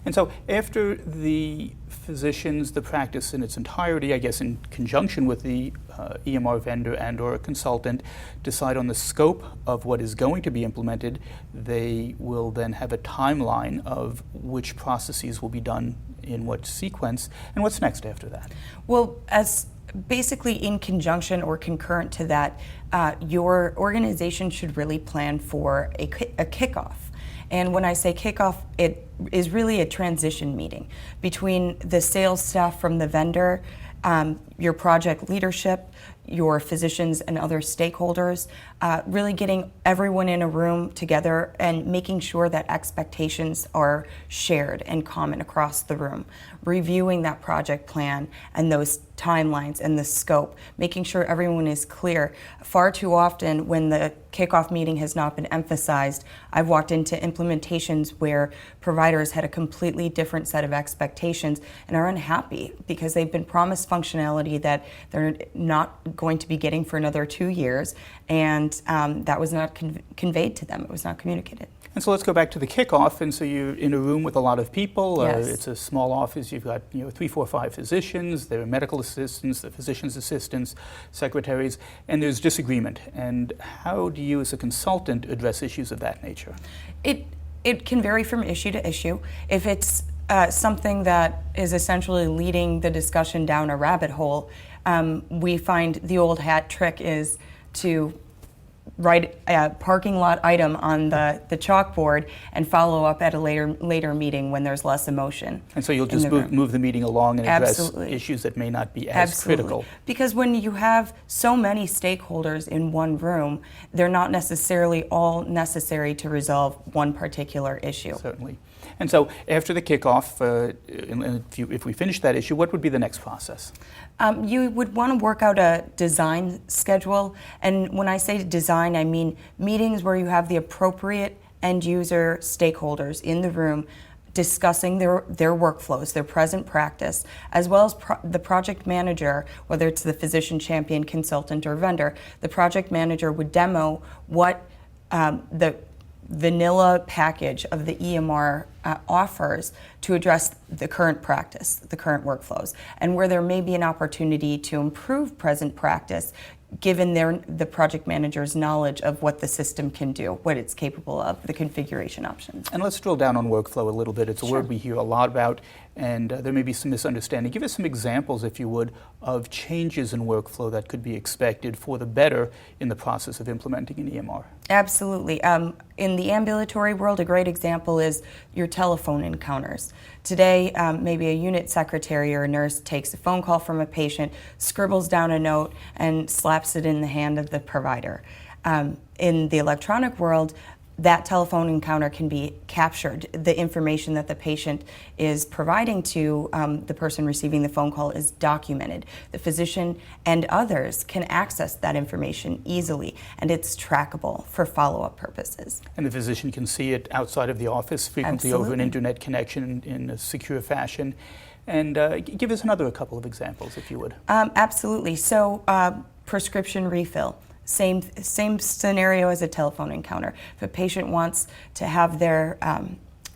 And so after the physicians, the practice in its entirety, I guess in conjunction with the EMR vendor and or a consultant, decide on the scope of what is going to be implemented, they will then have a timeline of which processes will be done in what sequence, and what's next after that? Well, as basically in conjunction or concurrent to that, your organization should really plan for a kickoff. And when I say kickoff, it is really a transition meeting between the sales staff from the vendor, your project leadership, your physicians and other stakeholders, really getting everyone in a room together and making sure that expectations are shared and common across the room, reviewing that project plan and those timelines and the scope, making sure everyone is clear. Far too often when the kickoff meeting has not been emphasized, I've walked into implementations where providers had a completely different set of expectations and are unhappy because they've been promised functionality that they're not going to be getting for another 2 years, and that was not conveyed to them. It was not communicated. And so let's go back to the kickoff. And so you're in a room with a lot of people. Yes. It's a small office. You've got 3, 4, 5 physicians. There are medical assistants, the physician's assistants, secretaries, and there's disagreement. And how do you, as a consultant, address issues of that nature? It can vary from issue to issue. If it's something that is essentially leading the discussion down a rabbit hole, we find the old hat trick is to write a parking lot item on the chalkboard and follow up at a later meeting when there's less emotion. And so you'll just move the meeting along and address Absolutely. Issues that may not be as Absolutely. critical. Because when you have so many stakeholders in one room, they're not necessarily all necessary to resolve one particular issue. Certainly. And so after the kickoff, if we finish that issue, what would be the next process? You would want to work out a design schedule. And when I say design, I mean meetings where you have the appropriate end user stakeholders in the room discussing their workflows, their present practice, as well as the project manager, whether it's the physician champion, consultant, or vendor. The project manager would demo what the vanilla package of the EMR offers to address the current practice, the current workflows, and where there may be an opportunity to improve present practice given the project manager's knowledge of what the system can do, what it's capable of, the configuration options. And let's drill down on workflow a little bit. It's a Sure. word we hear a lot about, and there may be some misunderstanding. Give us some examples, if you would, of changes in workflow that could be expected for the better in the process of implementing an EMR. Absolutely. In the ambulatory world, a great example is your telephone encounters. Today, maybe a unit secretary or a nurse takes a phone call from a patient, scribbles down a note, and slaps it in the hand of the provider. In the electronic world, that telephone encounter can be captured. The information that the patient is providing to the person receiving the phone call is documented. The physician and others can access that information easily, and it's trackable for follow-up purposes. And the physician can see it outside of the office, frequently over an Absolutely. internet connection in a secure fashion. And give us a couple of examples, if you would. Absolutely. So prescription refill. Same scenario as a telephone encounter. If a patient wants to have their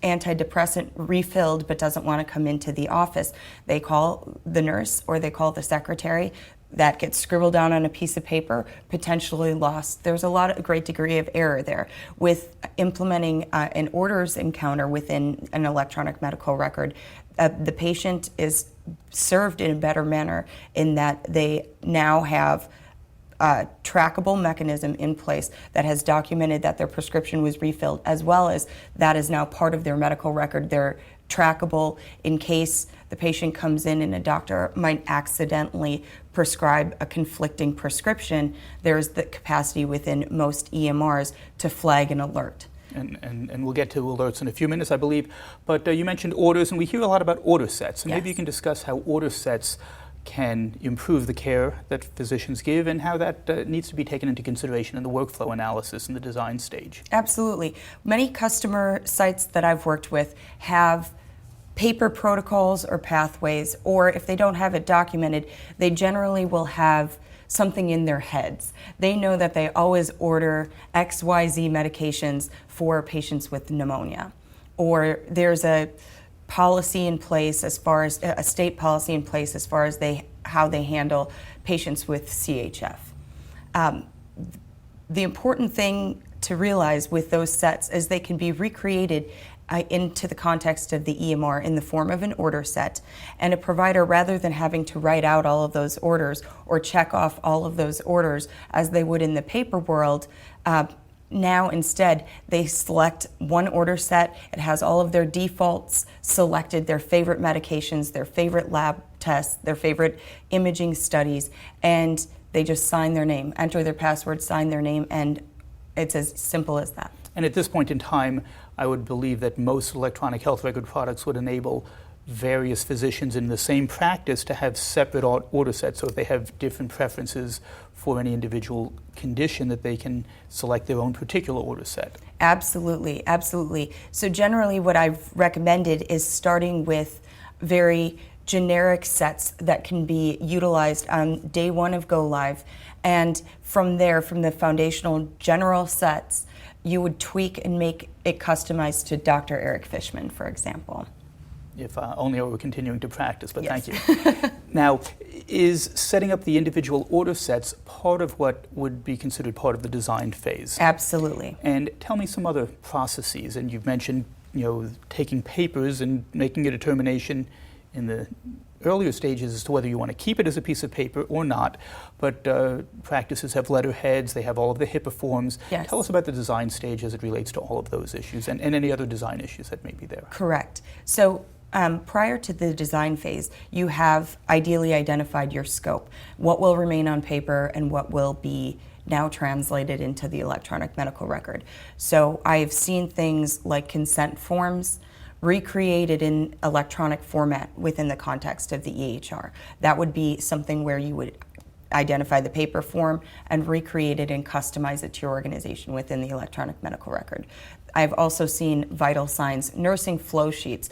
antidepressant refilled but doesn't want to come into the office, they call the nurse or they call the secretary. That gets scribbled down on a piece of paper, potentially lost. There's a great degree of error there. With implementing an orders encounter within an electronic medical record, the patient is served in a better manner in that they now have a trackable mechanism in place that has documented that their prescription was refilled, as well as that is now part of their medical record. They're trackable in case the patient comes in and a doctor might accidentally prescribe a conflicting prescription. There's the capacity within most EMRs to flag an alert. And we'll get to alerts in a few minutes, I believe. But you mentioned orders, and we hear a lot about order sets. And Yes. maybe you can discuss how order sets can improve the care that physicians give and how that needs to be taken into consideration in the workflow analysis and the design stage. Absolutely. Many customer sites that I've worked with have paper protocols or pathways, or if they don't have it documented, they generally will have something in their heads. They know that they always order XYZ medications for patients with pneumonia. Or there's a policy in place as far as a state policy in place as far as how they handle patients with CHF. The important thing to realize with those sets is they can be recreated into the context of the EMR in the form of an order set, and a provider, rather than having to write out all of those orders or check off all of those orders as they would in the paper world, now instead they select one order set. It has all of their defaults selected, their favorite medications, their favorite lab tests, their favorite imaging studies, and they just sign their name, enter their password, sign their name, and it's as simple as that. And at this point in time, I would believe that most electronic health record products would enable various physicians in the same practice to have separate order sets. So if they have different preferences for any individual condition, that they can select their own particular order set. Absolutely, absolutely. So generally what I've recommended is starting with very generic sets that can be utilized on day one of go live, and from there, from the foundational general sets, you would tweak and make it customized to Dr. Eric Fishman, for example. If only I were continuing to practice, but yes. Thank you. Now, is setting up the individual order sets part of what would be considered part of the design phase? Absolutely. And tell me some other processes, and you've mentioned, taking papers and making a determination in the earlier stages as to whether you want to keep it as a piece of paper or not, but practices have letterheads, they have all of the HIPAA forms. Yes. Tell us about the design stage as it relates to all of those issues and any other design issues that may be there. Correct. So prior to the design phase, you have ideally identified your scope, what will remain on paper and what will be now translated into the electronic medical record. So I've seen things like consent forms recreated in electronic format within the context of the EHR. That would be something where you would identify the paper form and recreate it and customize it to your organization within the electronic medical record. I've also seen vital signs, nursing flow sheets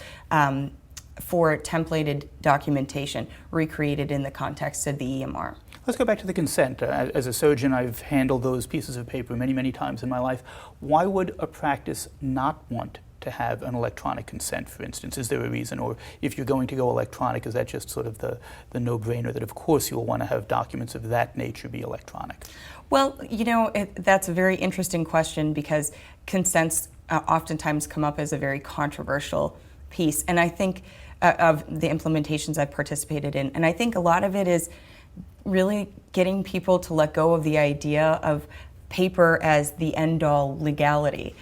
for templated documentation recreated in the context of the EMR. Let's go back to the consent. As a surgeon, I've handled those pieces of paper many, many times in my life. Why would a practice not want to have an electronic consent, for instance? Is there a reason? Or if you're going to go electronic, is that just sort of the no-brainer that of course you'll want to have documents of that nature be electronic? Well, that's a very interesting question, because consents oftentimes come up as a very controversial piece. And I think of the implementations I've participated in, and I think a lot of it is really getting people to let go of the idea of paper as the end-all legality.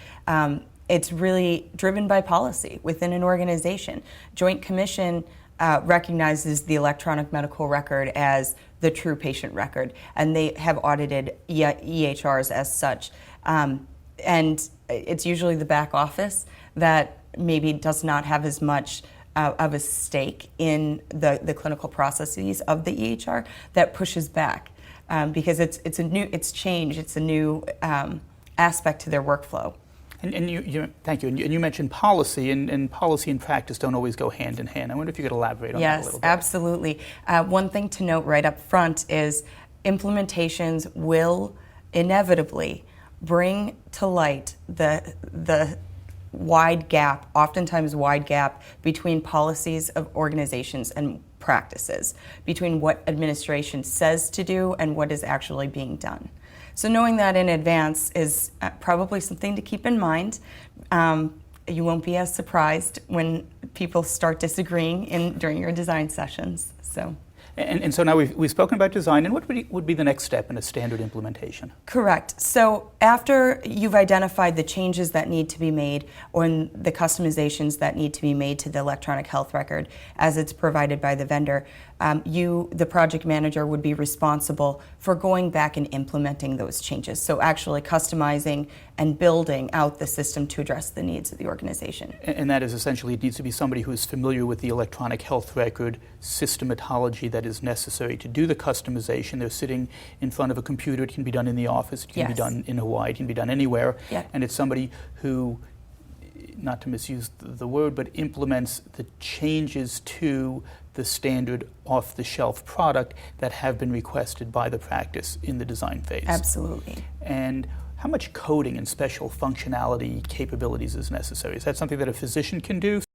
It's really driven by policy within an organization. Joint Commission recognizes the electronic medical record as the true patient record, and they have audited EHRs as such. And it's usually the back office that maybe does not have as much of a stake in the clinical processes of the EHR that pushes back, because it's change, it's a new aspect to their workflow. And thank you. And you mentioned policy, and policy and practice don't always go hand in hand. I wonder if you could elaborate on that a little bit. Yes, absolutely. One thing to note right up front is implementations will inevitably bring to light the wide gap, oftentimes wide gap, between policies of organizations and practices, between what administration says to do and what is actually being done. So knowing that in advance is probably something to keep in mind. You won't be as surprised when people start disagreeing during your design sessions. And so now we've spoken about design, and what would be the next step in a standard implementation? Correct. So after you've identified the changes that need to be made, or the customizations that need to be made to the electronic health record as it's provided by the vendor, the project manager, would be responsible for going back and implementing those changes. So actually customizing and building out the system to address the needs of the organization. And that is essentially, it needs to be somebody who's familiar with the electronic health record systematology that is necessary to do the customization. They're sitting in front of a computer. It can be done in the office. It can be done in Hawaii. It can be done anywhere. Yeah. And it's somebody who, not to misuse the word, but implements the changes to the standard off-the-shelf product that have been requested by the practice in the design phase. Absolutely. And how much coding and special functionality capabilities is necessary? Is that something that a physician can do?